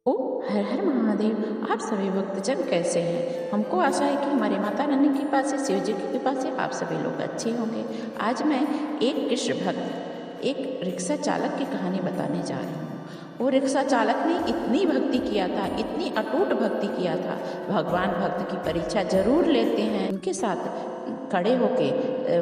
ओ हर हर महादेव। आप सभी भक्तजन कैसे हैं? हमको आशा है कि हमारी माता रानी की कृपा से, शिव जी की कृपा से आप सभी लोग अच्छे होंगे। आज मैं एक कृष्ण भक्त, एक रिक्शा चालक की कहानी बताने जा रही हूँ। वो रिक्शा चालक ने इतनी भक्ति किया था, इतनी अटूट भक्ति किया था। भगवान भक्त की परीक्षा जरूर लेते हैं, उनके साथ खड़े होके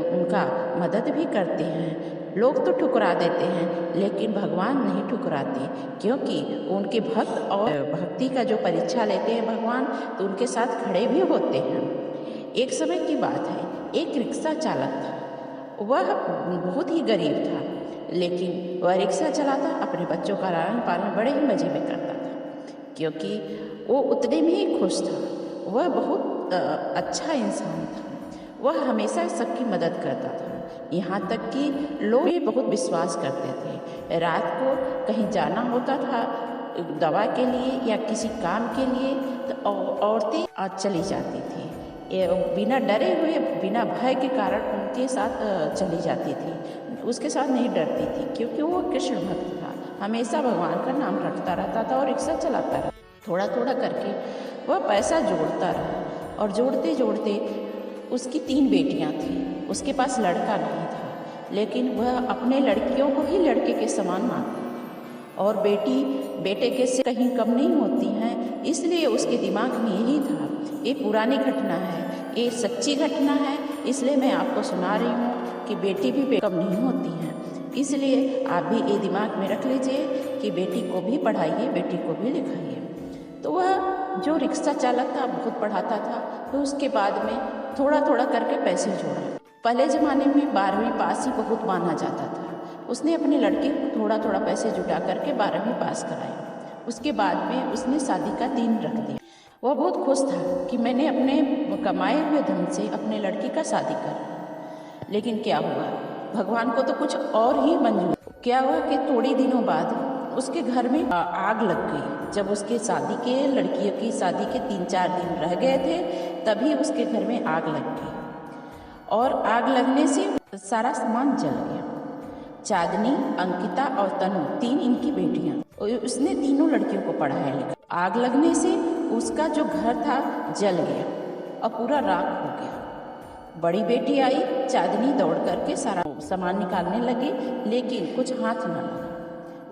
उनका मदद भी करते हैं। लोग तो ठुकरा देते हैं, लेकिन भगवान नहीं ठुकराते, क्योंकि उनके भक्त और भक्ति का जो परीक्षा लेते हैं भगवान, तो उनके साथ खड़े भी होते हैं। एक समय की बात है, एक रिक्शा चालक था। वह बहुत ही गरीब था, लेकिन वह रिक्शा चलाता, अपने बच्चों का लालन पालन बड़े ही मज़े में करता था, क्योंकि वो उतने में ही खुश था। वह बहुत अच्छा इंसान था। वह हमेशा सबकी मदद करता था, यहाँ तक कि लोग भी बहुत विश्वास करते थे। रात को कहीं जाना होता था दवा के लिए या किसी काम के लिए, तो औरतें आज चली जाती थी, बिना डरे हुए, बिना भय के कारण उनके साथ चली जाती थी। उसके साथ नहीं डरती थी, क्योंकि वो कृष्ण भक्त था। हमेशा भगवान का नाम रटता रहता था और रिक्शा चलाता रहा। थोड़ा थोड़ा करके वह पैसा जोड़ता रहा, और जोड़ते जोड़ते उसकी 3 बेटियां थीं। उसके पास लड़का नहीं था, लेकिन वह अपने लड़कियों को ही लड़के के समान मानता था, और बेटी बेटे के से कहीं कम नहीं होती हैं। इसलिए उसके दिमाग में यही था। ये पुरानी घटना है, ये सच्ची घटना है, इसलिए मैं आपको सुना रही हूँ कि बेटी भी कम नहीं होती हैं। इसलिए आप भी ये दिमाग में रख लीजिए कि बेटी को भी पढ़ाइए, बेटी को भी लिखाइए। तो वह जो रिक्शा चालक था बहुत पढ़ाता था, तो उसके बाद में थोड़ा थोड़ा करके पैसे जोड़ा। पहले ज़माने में 12वीं पास ही बहुत माना जाता था। उसने अपने लड़के को थोड़ा थोड़ा पैसे जुटा करके 12वीं पास कराई। उसके बाद में उसने शादी का दिन रख दिया। वह बहुत खुश था कि मैंने अपने कमाए हुए धन से अपने लड़की का शादी कर। लेकिन क्या हुआ, भगवान को तो कुछ और ही मंजूर। क्या हुआ कि थोड़ी दिनों बाद उसके घर में आग लग गई। जब उसके शादी के, लड़कियों की शादी के 3-4 दिन रह गए थे, तभी उसके घर में आग लग गई, और आग लगने से सारा सामान जल गया। चांदनी, अंकिता और तनु 3 इनकी बेटियां, उसने तीनों लड़कियों को पढ़ाया लिखा। आग लगने से उसका जो घर था जल गया और पूरा राख हो गया। बड़ी बेटी आई, चांदनी दौड़ करके सारा सामान निकालने लगी, लेकिन कुछ हाथ न लगा।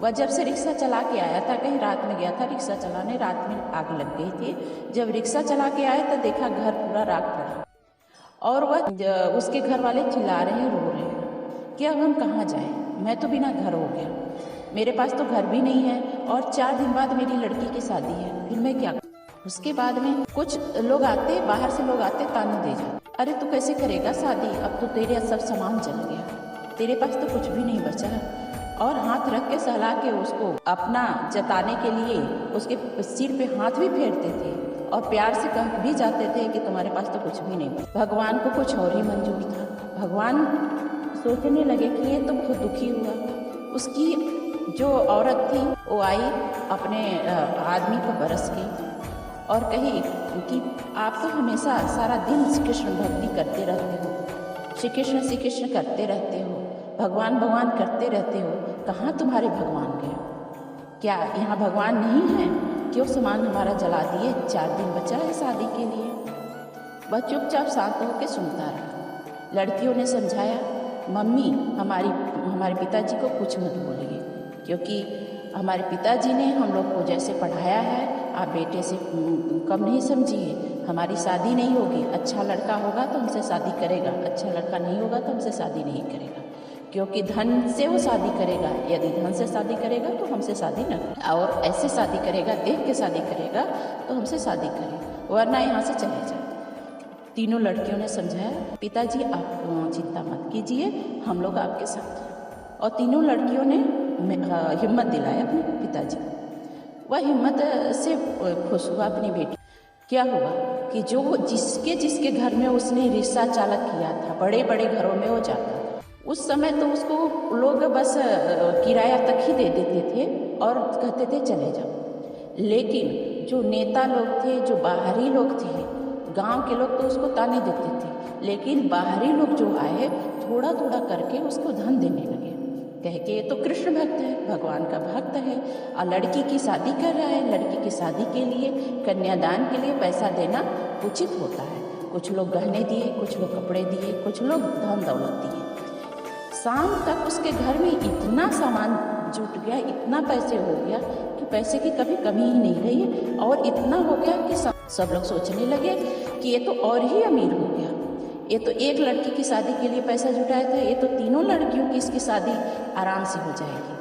वह जब से रिक्शा चला के आया था, कहीं रात में गया था रिक्शा चलाने, रात में आग लग गई थी। जब रिक्शा चला के आया तो देखा घर पूरा राख पड़ा, और वह उसके घर वाले चिल्ला रहे हैं, रो रहे हैं कि अब हम कहाँ जाएं, मैं तो बिना घर हो गया, मेरे पास तो घर भी नहीं है, और 4 दिन बाद मेरी लड़की की शादी है, फिर मैं क्या करूं? उसके बाद में कुछ लोग आते, बाहर से लोग आते, ताने दे जाते, अरे तू कैसे करेगा शादी, अब तो तेरे सब सामान जल गया, तेरे पास तो कुछ भी नहीं बचा। और हाथ रख के सहला के उसको अपना जताने के लिए उसके सिर पे हाथ भी फेरते थे, और प्यार से कह भी जाते थे कि तुम्हारे पास तो कुछ भी नहीं। भगवान को कुछ और ही मंजूर था। भगवान सोचने लगे कि ये तो बहुत दुखी हुआ। उसकी जो औरत थी वो आई, अपने आदमी को बरस गई और कही कि आप तो हमेशा सारा दिन श्री कृष्ण भक्ति करते रहते हो, श्री कृष्ण करते रहते हो, भगवान भगवान करते रहते हो, कहाँ तुम्हारे भगवान गए? क्या यहाँ भगवान नहीं है? क्यों सामान हमारा जला दिए? 4 दिन बचा है शादी के लिए। वह चुपचाप शांत होकर सुनता रहा। लड़कियों ने समझाया, मम्मी हमारे पिताजी को कुछ मत बोलिए, क्योंकि हमारे पिताजी ने हम लोग को जैसे पढ़ाया है, आप बेटे से कम नहीं समझिए। हमारी शादी नहीं होगी, अच्छा लड़का होगा तो हमसे शादी करेगा, अच्छा लड़का नहीं होगा तो हमसे शादी नहीं करेगा, क्योंकि धन से वो शादी करेगा। यदि धन से शादी करेगा तो हमसे शादी न करे, और ऐसे शादी करेगा, देख के शादी करेगा तो हमसे शादी करे, वरना यहाँ से चले जाए। तीनों लड़कियों ने समझाया, पिताजी आप चिंता मत कीजिए, हम लोग आपके साथ हैं। और तीनों लड़कियों ने हिम्मत दिलाया अपने पिताजी को। वह हिम्मत से खुश हुआ अपनी बेटी। क्या हुआ कि जो जिसके घर में उसने रिक्शा चालक किया था, बड़े बड़े घरों में वो जाता था। उस समय तो उसको लोग बस किराया तक ही दे देते थे और कहते थे चले जाओ। लेकिन जो नेता लोग थे, जो बाहरी लोग थे, गांव के लोग तो उसको ताने देते थे, लेकिन बाहरी लोग जो आए, थोड़ा थोड़ा करके उसको धन देने लगे। कह के ये तो कृष्ण भक्त है, भगवान का भक्त है और लड़की की शादी कर रहा है। लड़की की शादी के लिए कन्यादान के लिए पैसा देना उचित होता है। कुछ लोग गहने दिए, कुछ लोग कपड़े दिए, कुछ लोग धन दौलत दिए। शाम तक उसके घर में इतना सामान जुट गया, इतना पैसे हो गया कि पैसे की कभी कमी ही नहीं रही। और इतना हो गया कि सब लोग सोचने लगे कि ये तो और ही अमीर हो गया। ये तो एक लड़की की शादी के लिए पैसा जुटाया था, ये तो तीनों लड़कियों की इसकी शादी आराम से हो जाएगी।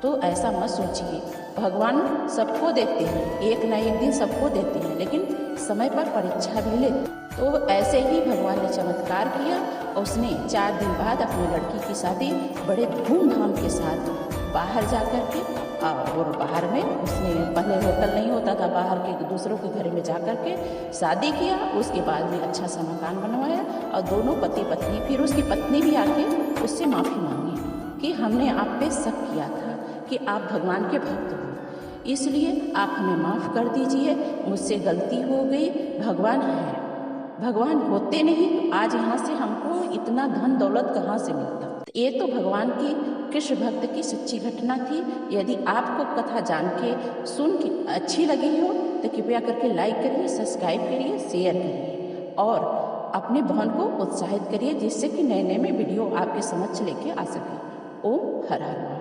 तो ऐसा मत सोचिए, भगवान सबको देते हैं, एक ना एक दिन सबको देते हैं, लेकिन समय पर परीक्षा भी लेते। तो ऐसे ही भगवान ने चमत्कार किया और उसने 4 दिन बाद अपनी लड़की की शादी बड़े धूमधाम के साथ बाहर जा कर के, और बाहर में उसने, पहले होटल नहीं होता था, बाहर के दूसरों के घर में जा कर के शादी किया। उसके बाद में अच्छा सा मकान बनवाया और दोनों पति पत्नी, फिर उसकी पत्नी भी आके उससे माफ़ी मांगी कि हमने आप पे शक किया था कि आप भगवान के भक्त हो, इसलिए आप हमें माफ़ कर दीजिए, मुझसे गलती हो गई। भगवान है, भगवान होते नहीं तो आज यहाँ से हमको इतना धन दौलत कहाँ से मिलता। ये तो भगवान की कृष्ण भक्त की सच्ची घटना थी। यदि आपको कथा जान के सुन के अच्छी लगी हो तो कृपया करके लाइक करिए, सब्सक्राइब करिए, शेयर करिए और अपने बहन को उत्साहित करिए, जिससे कि नए नए में वीडियो आपके समक्ष लेके आ सके। ओम हर हर महादेव।